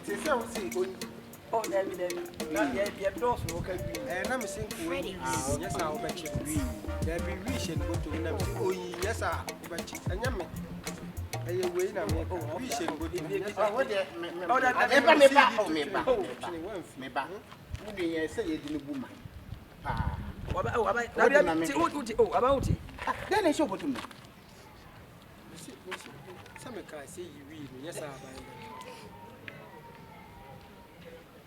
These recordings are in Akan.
It is so see. Oh, David. Yeah, doors will come. And I'm saying, yes, I'll bet you. There be wishing go to them. Oh, yes, I'll bet you. And Yammy. I wait a minute. Oh, wishing go to me. Oh, that me back. Oh, me back. Who do you say you didn't boom? Ah, about it. then I show what to me. Some can say you read. Yes, I'll buy.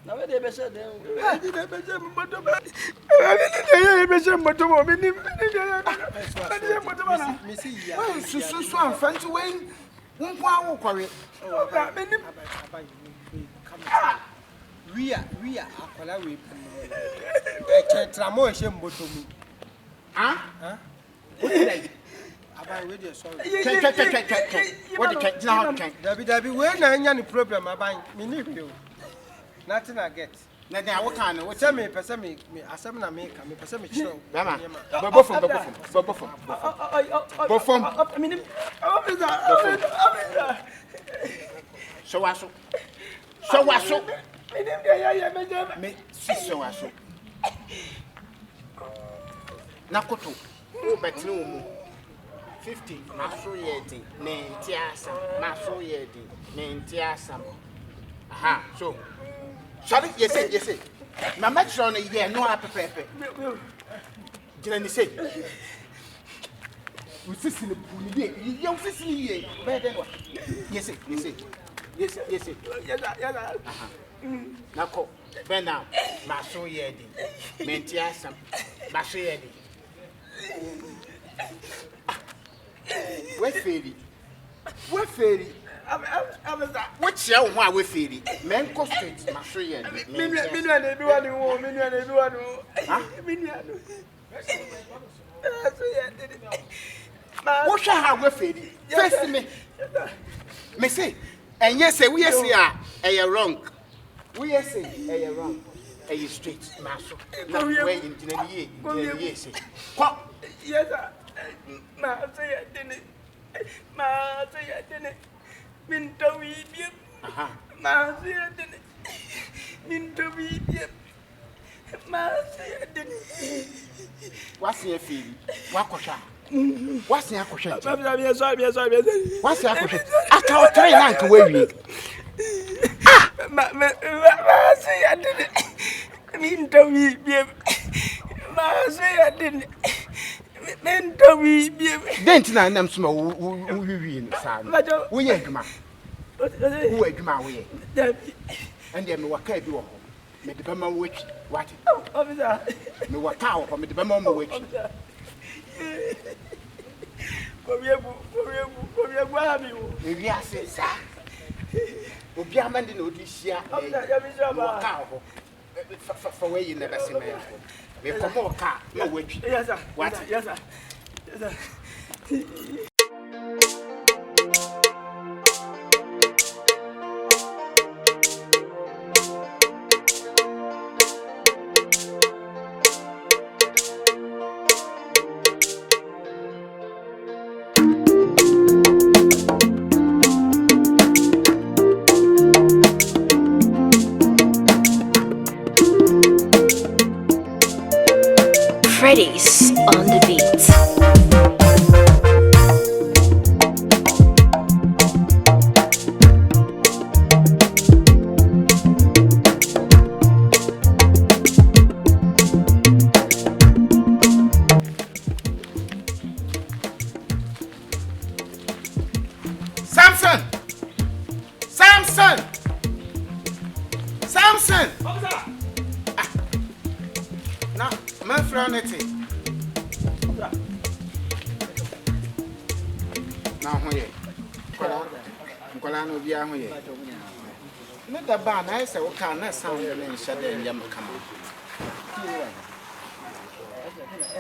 Now, they better say them. I did a better we are akwala we tramo ehye mboto mu what did I abai we dey sorry what the now dabi we na anya ni problem abai me need you nothing I get na dey awo kan no tell me person me asem na me ka me person me chiro mama bofom I mean so waso me so waso nakoto o betri o mu 50 maso yedi ne ntiasa maso yedi ne ntiasa aha so sorry yes mama chiro no ye no apepepe jina ni say usisi ne puni de ye usisi ni ye be den wa yes aha nako be now maso yedi ne ntiasa maso yedi we feri what you want we feri men go straight maso yedi Minua na bi wanu what shall have we feri first me say and yes say we say are wrong we say are wrong are you straight maso na we engineer ye say kwa yes ma say dene min tawi bi aha ma say dene min tawi bi ma say dene what's your feel wakosha what's your question sorry what's your question aka o try na nka we ma say dene min tawi bi ma say dene Mento we be dent na nam so wi no sa wo ye adwuma wo adwuma wo ye and dem waka bi wo ho me de ba ma wo atwi what officer me waka wo ho me de ba ma wo atwi ko bi ha mi wo ewi ase sa obi amande na odi hia ya bi so ba waka wo fa we yi na ba se me me komo ka na wo atwi yes sir what yes sir Freddy's on the beat. Samson na my friend na hoye kola no bia hoye me da ba na ese wo kan na sound na nhyɛ da nyam kama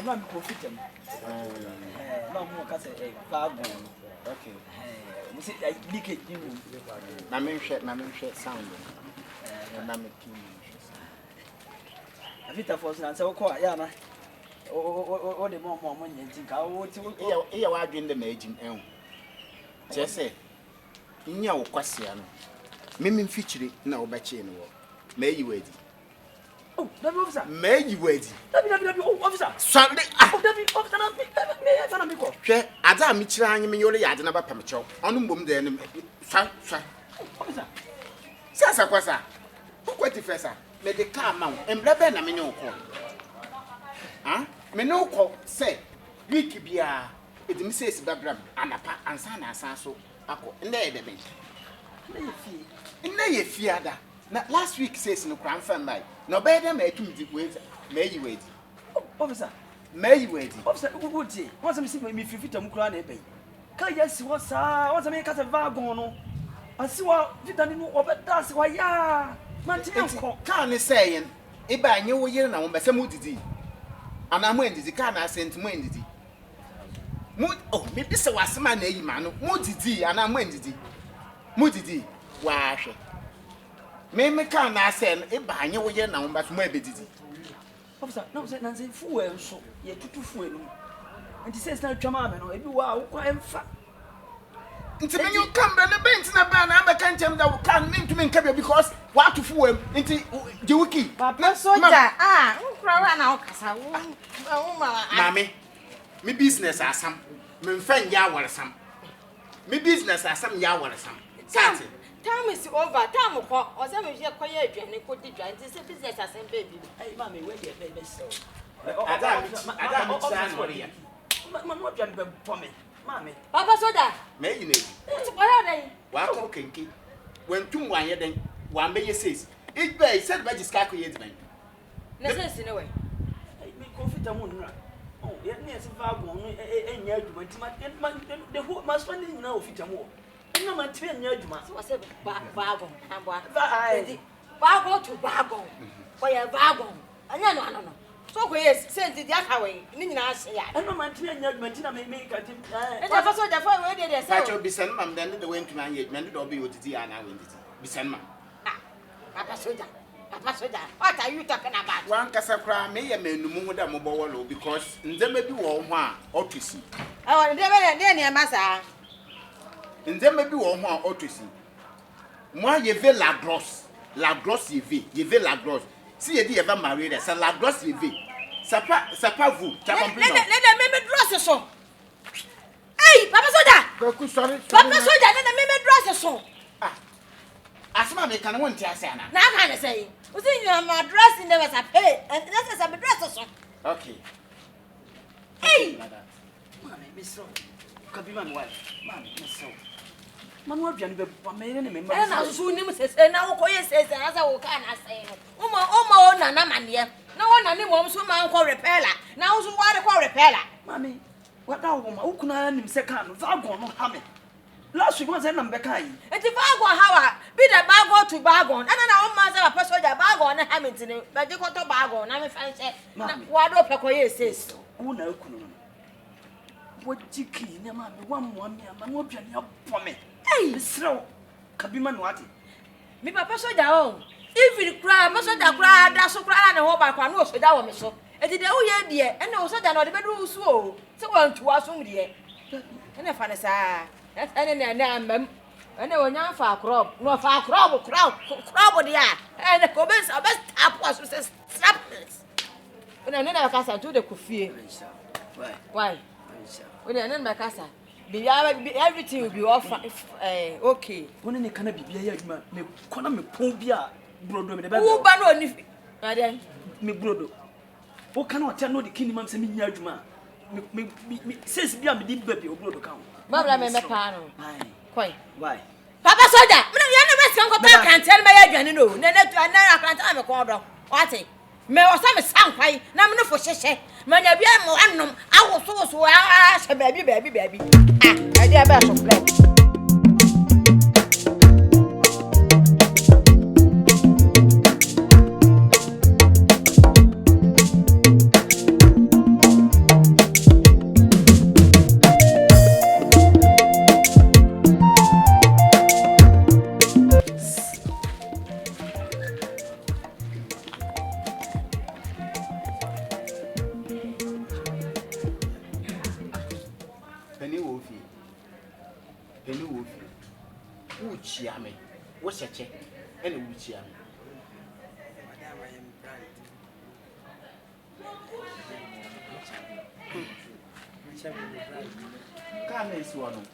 ma mi profit am ma mo ka say fago okay mo say leakage ni mo na me hwɛ sound na me team afita force na say wo call ya na o de mo nyantin ka wo ti iya wa adwen de na agim ehun che say nya wo kwasia no Mimi feature na obache no. May you ready? Oh, David officer. May you ready? David officer. Sunday. Oh, David officer. Me go. Hwe ada mi kira anyi me yole yade na ba pamcho. Onu mbom de no. Swa. Officer. Sasa kwasa. Ukwati fesa. Me de car ma wo. Embrebe na me ne ukọ. Ah? Me ne ukọ say week bia edimi say si babram anapa ansa na asan so akọ. Nde e de ben. Nne ye fiada. Na last week says no kran fan by. No better me tum di wait. May you wait. Officer. May you wait. Officer, good day. Once me see me fit am kura na ebe. Ka yes what sa, once me ka se vagon no. Asi wa vitani no obeda se wa ya. Man ti enko. Kan ne saying e ba anye wo yire na wo bese mu didi. Ana mu endidi kan na sent mu endidi. Mu oh me bi se wasema na eyi ma no. Mu didi ana mu endidi. Mu didi wa hwe. Me kan na say e ba anye wo yire na wo bese mu ebedidi. Officer, no say Nancy fuel so ye tutu fuel no. And he says na twama me no e bi wa wo kwa emfa. Nti me you come na bent na ba na abeka ntem da kan me ntumi nka because wa to fuel nti je wiki. Papa soja nkura wa na okasa wo mama me business asam me mfa nya awaresam. Me business asam ya awaresam. Sati time is over. Time ko o se me je koye aduane ko di dwan ti se business asem baby. Hey mama we dey be so. Ada mi san wori ya. Mama no aduane be for me. Mama. Papa soja. Me yi ne. Ti koye den. Wa ko kenki. Wentum wanye den. Wa mbe ye says. It be said by jiska ko ye diban. Na sense ne we. Me confita mo nra. Oh, ye ne se vagon no enya adwuma ti ma the whole ma spend nyina ofita mo. Ena ma ti enya adwuma. So say vagon. Ambo. Vai. Vagon to vagon. Koye vagon. Anya no. So ko yes send di aka we ni nyina ase ya. Ena ma ti enya adwuma ti na me ka ti. E da faso da fa we dey say. Pacho bisan mam den de wentum anye adwuma de obi odidi ana wendidi. Bisan mam. Papa soja. What are you talking about? Wan kasa kra me ye menumu ho da mo bowolo because nzema bi wo ho a otusi. Oh, ne masa. Nzema bi wo ho a otusi. Moi ye ve la grosse ye ve la grosse. Si ye di eva marié de ça la grosse ye ve. Ça pas vous, tu as compris non? Me drosse so. Hey, papa soja. Sorry. Papa soja, me drosse so. Asma me kan won ti ase ana. Na kan ne say. You see your dress in there was a pay. And that's a dress so. Okay. Hey. Mama, me so. Kabi man wife. Mama, me so. Manu aduane be pa me ne me ma. E na so nim sese na wo koye sese na sa wo kan na say no. O na na mane. Na wo na ne mom so man ko repeller. Na wo so wa de ko repeller. Mami, what da wo ma ukuna nim se kan no za gon no ha me. Last week was na mbeka yi. Enti vagon hawa bi da bagon to bagon. Na o ma say papa soja bagon na ha me ntine. Ba di ko to bagon na me fan say. Na wa do pe koye sese. Wo na akunu no. Wo jiki ne ma me wa mo me ama no aduane abo me. Hey, sro. Kabi ma no ade. Mi papa soja o. Even cry, papa soja cry da so cry na ho ba kwa na o soja wo me so. Enti de wo ye de e na o soja na o de be do so o. Se wo ntuwa so de e. Na fa ne sa. Ene na ambam. Ene wonya fa crop. No fa crop dia. Ene ko be sa be tap was so slap. Ene na ka sa to de kufie. Why? Ene na ka sa. Everything will be off okay. Wona ne kana bibia ya adwuma me kona me pon bia brodo me de be. Wo ba no ni. Adan me brodo. Wo kana hotel no de kini mam se me nya adwuma. Me sense bia me di baby o brodo kan. Babla me pa no. Koi. Why? Papa soja, me no ya na west kan ko ta kan tell me ya adwane no. Na na kan ta me ko do. What? Me o sa me san kwai na me no fo hyehye. Manya bia mo anom awo so a hye baby. I dey about to play. What's a check? Any which year? Madam, I am brand. Can't is one.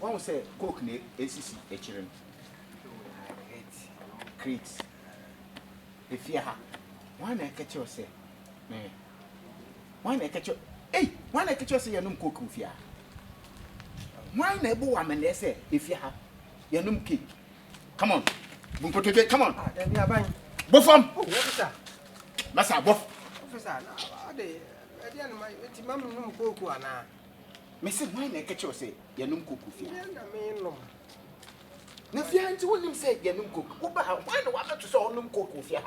One will say, cook ne, ACC, a children. Crete. If you have one, I catch your say. Why not catch your hey? Why not catch your say your num cook with ya? Why not woman they say if you have your num key? Come on, come on. Then you are buying. Buffum, Officer. Massa Buff. Officer, now, I didn't my mamma num cook one. Miss, why not catch your say your num cook with ya? I mean, no. Now, if you had to him say your num cook, why do I to saw num cook with ya?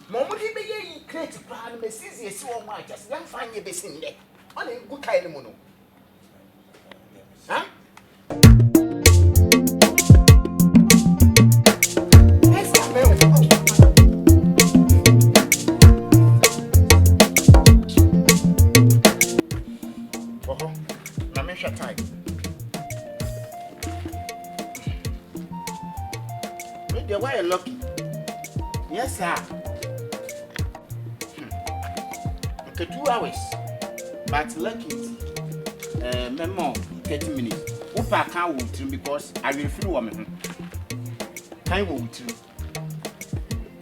Moment he be create a plan, Mrs. Yes, so much as young find your best in there. On a good kind of mono. Huh? Oh, Mamisha time. Wait, why are you lucky? Yes, sir. Okay, 2 hours. But lucky, memo 30 minutes. Upa can't wait because I will feel woman. Can't wait.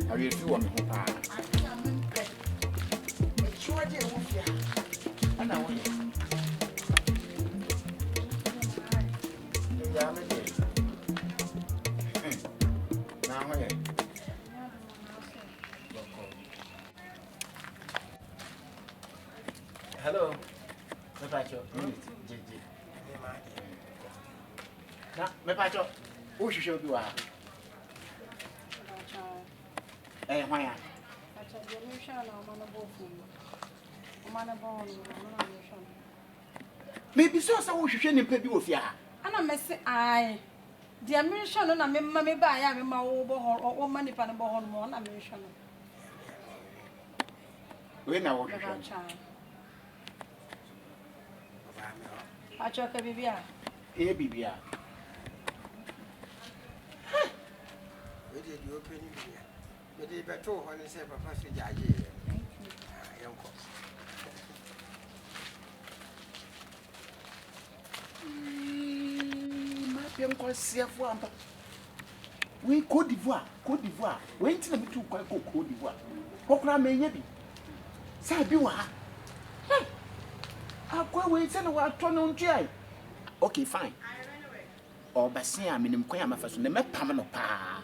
I will feel woman. Hello. Mepacho. JJ. Na, mepacho. Who should show you are? Why? Maybe so we should share pay you fear. And I may say, I. The American on a mammy by I am my old money pan and born one American. When I was I choke a baby. a baby. We did you open here. But they better when they say, Papa, we Côte d'Ivoire. When till me to Côte d'Ivoire. Pokra may ye be. Sabiwa. I'll go away and what turn on jay. Okay, fine. Or Bassin, I mean, Quayama first, the map Pamano Pa.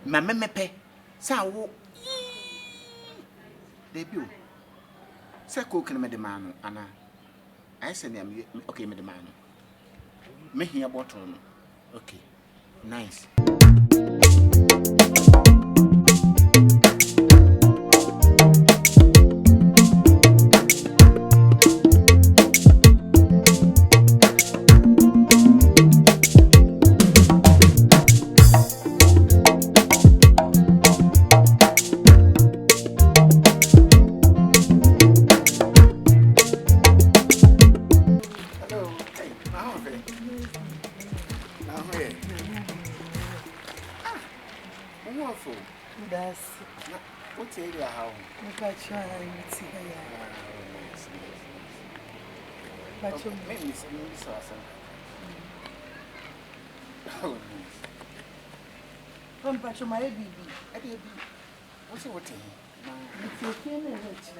Mamma Mepe. Sao. Debut. Sako can make the man, Anna. I said, okay, me the man. Me here bottom. Okay. Nice. What area how? Look at you and see her. But you Maybe it's awesome. Oh, come back to my baby. What's it? If you can't let it,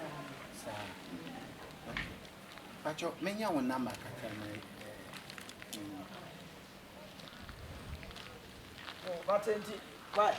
but your many one number. Oh, but why?